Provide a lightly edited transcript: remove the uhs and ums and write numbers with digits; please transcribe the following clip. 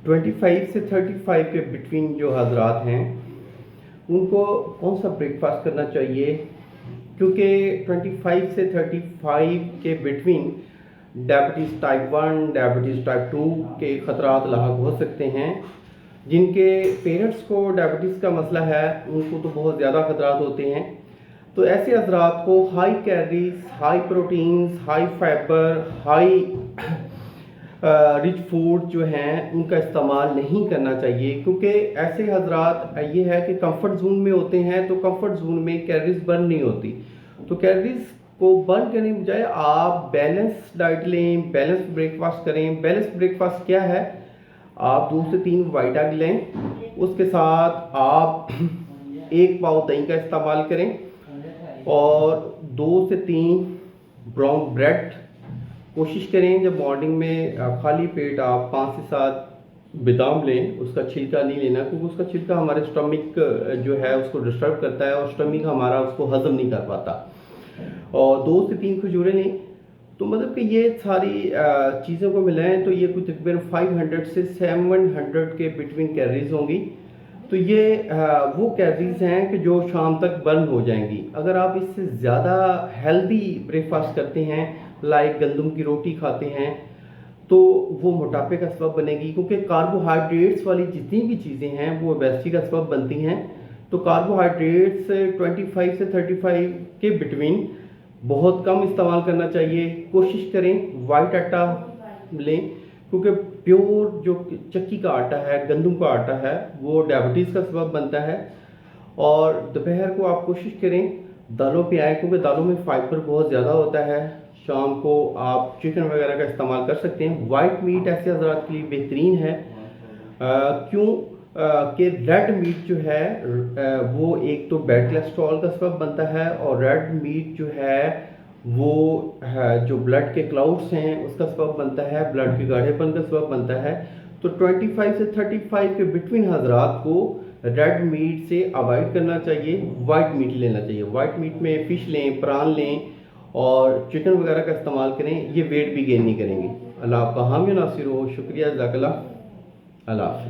25 से 35 के बिटवीन जो हजरात हैं उनको कौन सा ब्रेकफास्ट करना चाहिए, क्योंकि 25 से 35 के between diabetes type 1, diabetes type 2 के ख़तरात लाहक हो सकते हैं। जिनके पेरेंट्स को डायबिटीज़ का मसला है उनको तो बहुत ज़्यादा ख़तरात होते हैं। तो ऐसे हजरात को high calories, high proteins, high fibre, high rich food जो हैं उनका इस्तेमाल नहीं करना चाहिए, क्योंकि ऐसे हजरात ये है कि कंफर्ट जोन में होते हैं। तो कंफर्ट जोन में कैलोरीज बर्न नहीं होती, तो कैलोरीज को बर्न करने के बजाय आप बैलेंस डाइट लें, बैलेंस ब्रेकफास्ट करें। बैलेंस ब्रेकफास्ट क्या है? आप 2 से 3 वाइट एग लें, उसके साथ आप 1 पाव दही का इस्तेमाल करें और 2 से 3 ब्राउन ब्रेड कोशिश करें। जब मॉर्निंग में खाली पेट आप 5 से 7 बादाम लें, उसका छिलका नहीं लेना, क्योंकि उसका छिलका हमारे स्टमक जो है उसको डिस्टर्ब करता है और स्टमक हमारा उसको हजम नहीं कर पाता। और 2 से 3 खजूरें लें। तो मतलब कि ये सारी चीज़ों को मिलाएं तो ये कुछ तकरीबन 500 से 700 के बिटवीन कैलोरीज होंगी। तो ये वो कैलोरीज हैं कि जो शाम तक बर्न हो जाएंगी। अगर आप इससे ज़्यादा हेल्दी ब्रेकफास्ट करते हैं, लाइक गंदम की रोटी खाते हैं, तो वो मोटापे का सबब बनेगी, क्योंकि कार्बोहाइड्रेट्स वाली जितनी भी चीज़ें हैं वो ओबेसिटी का सबब बनती हैं। तो कार्बोहाइड्रेट्स 25 से 35 के बिटवीन बहुत कम इस्तेमाल करना चाहिए। कोशिश करें वाइट आटा लें, क्योंकि प्योर जो चक्की का आटा है, गंदम का आटा है, वो डायबिटीज़ का सबब बनता है। और दोपहर को आप कोशिश करें दालों पे आए, क्योंकि दालों में फाइबर बहुत ज़्यादा होता है। शाम को आप चिकन वगैरह का इस्तेमाल कर सकते हैं। वाइट मीट ऐसे हजरात के लिए बेहतरीन है। क्यों कि रेड मीट जो है वो एक तो बैड कोलेस्ट्रॉल का सबब बनता है, और रेड मीट जो है वो जो ब्लड के क्लाउड्स हैं उसका सबब बनता है, ब्लड के गाढ़ेपन का सबब बनता है। तो 25 से 35 के बिटवीन हजरात को रेड मीट से अवॉइड करना चाहिए, वाइट मीट लेना चाहिए। वाइट मीट में फ़िश लें, प्रान लें और चिकन वगैरह का इस्तेमाल करें। ये वेट भी गेन नहीं करेंगे। अल्लाह आपका हामी नासिर हो। शुक्रिया, जज़ाकल्लाह। अल्लाह।